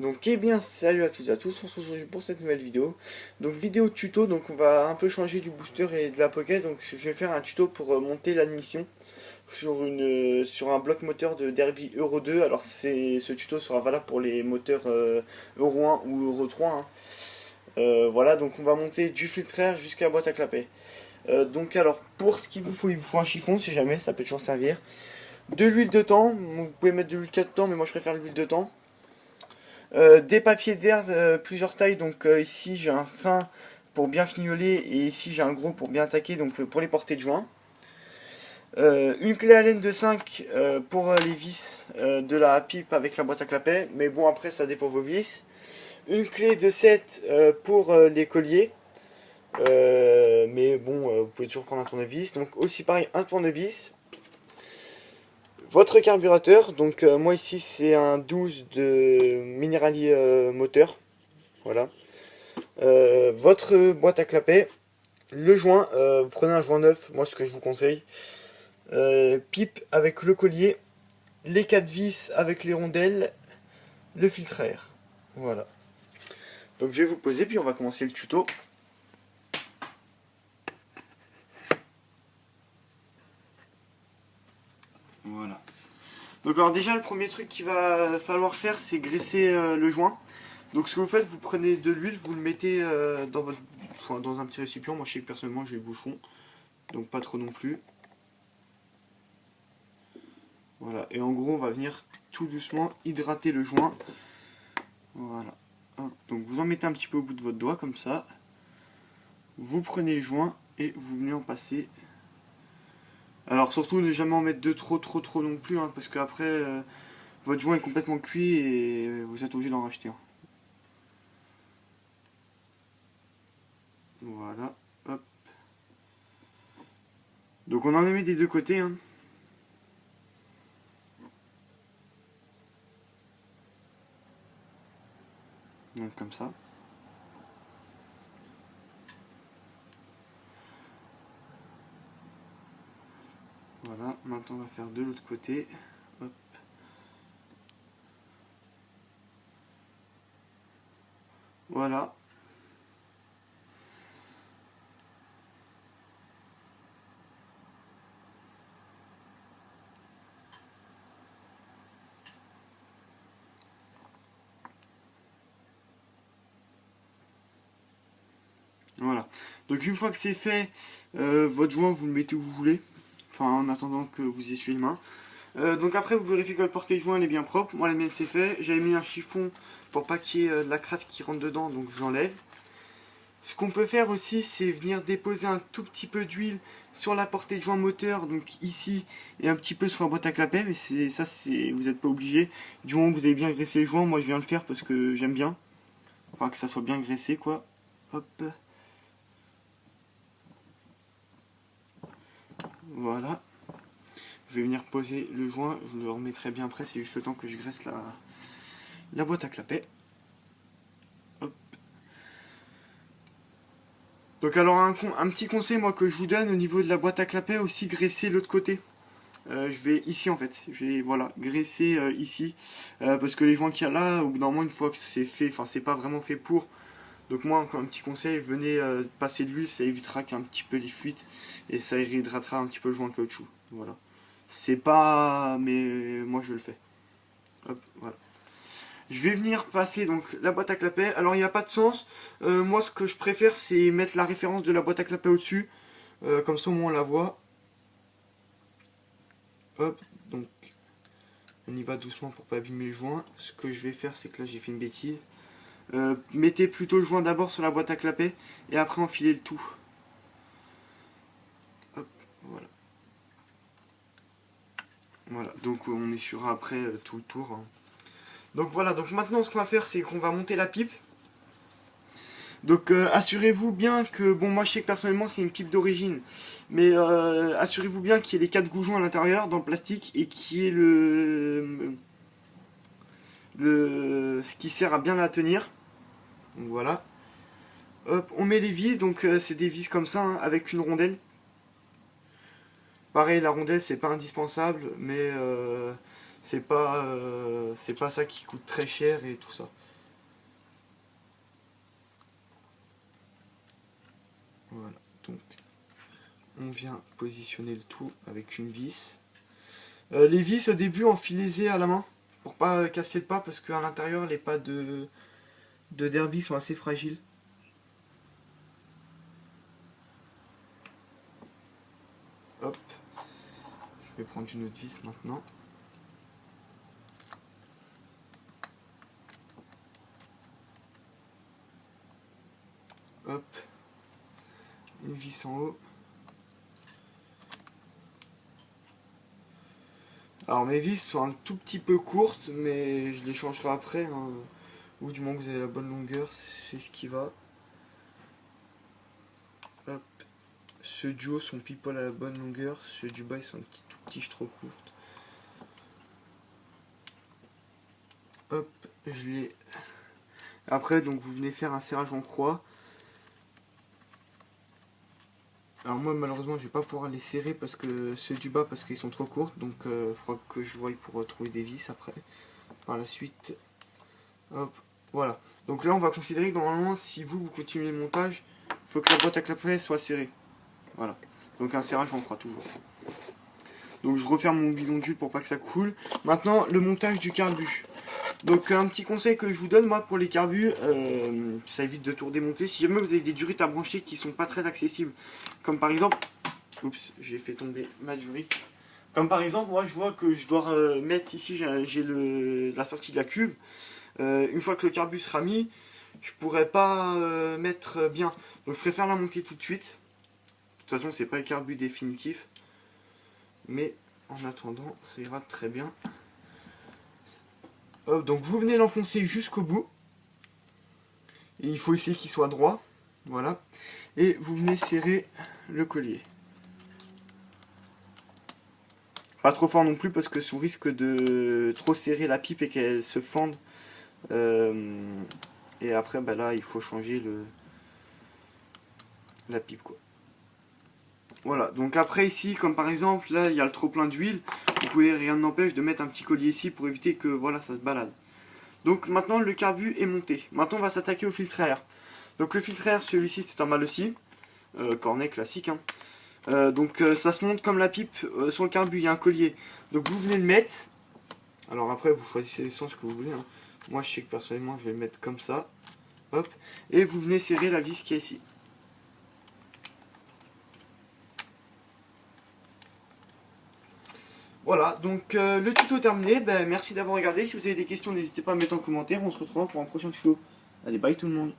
Donc eh bien salut à toutes et à tous, on se retrouve pour cette nouvelle vidéo. Donc vidéo tuto, donc on va un peu changer du booster et de la pocket. Donc je vais faire un tuto pour monter l'admission sur un bloc moteur de Derby Euro 2. Alors ce tuto sera valable pour les moteurs Euro 1 ou Euro 3 hein. Voilà, donc on va monter du filtreur jusqu'à la boîte à clapet. Donc alors pour ce qu'il vous faut, il vous faut un chiffon si jamais, ça peut toujours servir. De l'huile de temps, vous pouvez mettre de l'huile 4 temps mais moi je préfère l'huile de temps. Des papiers d'air, plusieurs tailles, donc ici j'ai un fin pour bien fignoler et ici j'ai un gros pour bien attaquer, donc pour les portées de joint. Une clé Allen de 5 pour les vis de la pipe avec la boîte à clapet, mais bon après ça dépend de vos vis. Une clé de 7 pour les colliers, mais bon vous pouvez toujours prendre un tournevis, donc aussi pareil un tournevis. Votre carburateur, donc moi ici c'est un 12 de Minerali moteur, voilà. Votre boîte à clapet, le joint, vous prenez un joint neuf, moi ce que je vous conseille. Pipe avec le collier, les 4 vis avec les rondelles, le filtre à air. Voilà. Donc je vais vous poser puis on va commencer le tuto. Voilà. Donc alors déjà le premier truc qu'il va falloir faire c'est graisser le joint. Donc ce que vous faites, vous prenez de l'huile, vous le mettez dans un petit récipient. Moi je sais que personnellement j'ai le bouchon, donc pas trop non plus. Voilà, et en gros on va venir tout doucement hydrater le joint. Voilà. Hop. Donc vous en mettez un petit peu au bout de votre doigt comme ça. Vous prenez le joint et vous venez en passer. Alors surtout ne jamais en mettre de trop non plus, hein, parce qu'après votre joint est complètement cuit et vous êtes obligé d'en racheter un. Voilà. Hop. Donc on en a mis des deux côtés. Hein. Donc comme ça. Voilà, maintenant on va faire de l'autre côté. Hop. Voilà. Voilà. Donc une fois que c'est fait, votre joint vous le mettez où vous voulez. Enfin en attendant que vous essuyez les mains. Donc après vous vérifiez que votre portée de joint elle est bien propre. Moi la mienne c'est fait. J'avais mis un chiffon pour pas qu'il y ait de la crasse qui rentre dedans, donc je l'enlève. Ce qu'on peut faire aussi c'est venir déposer un tout petit peu d'huile sur la portée de joint moteur, donc ici, et un petit peu sur la boîte à clapet, mais vous n'êtes pas obligé. Du moment que vous avez bien graissé les joints, moi je viens le faire parce que j'aime bien. Enfin que ça soit bien graissé quoi. Hop. Voilà. Je vais venir poser le joint, je le remettrai bien après, c'est juste le temps que je graisse la boîte à clapet. Hop. Donc alors un petit conseil moi que je vous donne au niveau de la boîte à clapet, aussi graisser l'autre côté. Je vais ici en fait, je vais voilà, graisser ici, parce que les joints qu'il y a là, au bout d'un moment une fois que c'est fait, enfin c'est pas vraiment fait pour. Donc moi encore un petit conseil, venez passer de l'huile, ça évitera qu'un petit peu les fuites et ça réhydratera un petit peu le joint de caoutchouc. Voilà. C'est pas, mais moi je le fais. Hop, voilà. Je vais venir passer donc la boîte à clapet. Alors il n'y a pas de sens. Moi ce que je préfère c'est mettre la référence de la boîte à clapet au-dessus. Comme ça au moins on la voit. Hop, donc on y va doucement pour pas abîmer le joint. Ce que je vais faire c'est que là j'ai fait une bêtise. Mettez plutôt le joint d'abord sur la boîte à clapet et après enfilez le tout. Hop, voilà. Voilà, donc on essuiera après tout le tour. Hein. Donc voilà, donc maintenant ce qu'on va faire c'est qu'on va monter la pipe. Donc assurez-vous bien que, bon moi je sais que personnellement c'est une pipe d'origine, mais assurez-vous bien qu'il y ait les 4 goujons à l'intérieur dans le plastique et qu'il y ait ce qui sert à bien la tenir. Donc voilà. Hop, on met les vis, donc c'est des vis comme ça, hein, avec une rondelle. Pareil, la rondelle c'est pas indispensable, mais c'est pas ça qui coûte très cher et tout ça. Voilà, donc on vient positionner le tout avec une vis. Les vis au début, enfilez-les à la main pour pas casser le pas parce qu'à l'intérieur les pas de derby sont assez fragiles. Hop, je vais prendre une autre vis maintenant. Hop, une vis en haut. Alors mes vis sont un tout petit peu courtes, mais je les changerai après, hein. Ou du moment que vous avez la bonne longueur, c'est ce qui va. Hop, ceux du haut sont pile poil à la bonne longueur, ceux du bas ils sont tout petits, trop courtes. Hop, je les... Après, donc vous venez faire un serrage en croix. Alors moi malheureusement je vais pas pouvoir les serrer parce que ceux du bas parce qu'ils sont trop courts, donc il faudra que je voie pour trouver des vis après par la suite. Hop, voilà. Donc là on va considérer que normalement si vous continuez le montage, il faut que la boîte à clapets soit serrée. Voilà. Donc un serrage on fera toujours. Donc je referme mon bidon d'huile pour pas que ça coule. Maintenant le montage du carbu. Donc un petit conseil que je vous donne moi pour les carbus, ça évite de tout démonter. Si jamais vous avez des durites à brancher qui sont pas très accessibles, comme par exemple, oups, j'ai fait tomber ma durite. Comme par exemple, moi je vois que je dois mettre ici, j'ai la sortie de la cuve. Une fois que le carbu sera mis, je pourrais pas mettre bien. Donc je préfère la monter tout de suite. De toute façon c'est pas le carbu définitif. Mais en attendant, ça ira très bien. Hop, donc vous venez l'enfoncer jusqu'au bout. Et il faut essayer qu'il soit droit. Voilà. Et vous venez serrer le collier. Pas trop fort non plus parce que sous risque de trop serrer la pipe et qu'elle se fende. Et après, bah là, il faut changer la pipe, quoi. Voilà, donc après ici, comme par exemple, là, il y a le trop plein d'huile. Vous pouvez, rien n'empêche de mettre un petit collier ici pour éviter que, voilà, ça se balade. Donc maintenant, le carbu est monté. Maintenant, on va s'attaquer au filtre à air. Donc le filtre à air, celui-ci, c'est un Malossi. Cornet classique, hein. Donc ça se monte comme la pipe sur le carbu, il y a un collier. Donc vous venez le mettre. Alors après, vous choisissez le sens que vous voulez, hein. Moi, je sais que personnellement, je vais le mettre comme ça. Hop. Et vous venez serrer la vis qui est ici. Voilà, donc le tuto est terminé. Ben, merci d'avoir regardé. Si vous avez des questions, n'hésitez pas à me mettre en commentaire. On se retrouve pour un prochain tuto. Allez, bye tout le monde.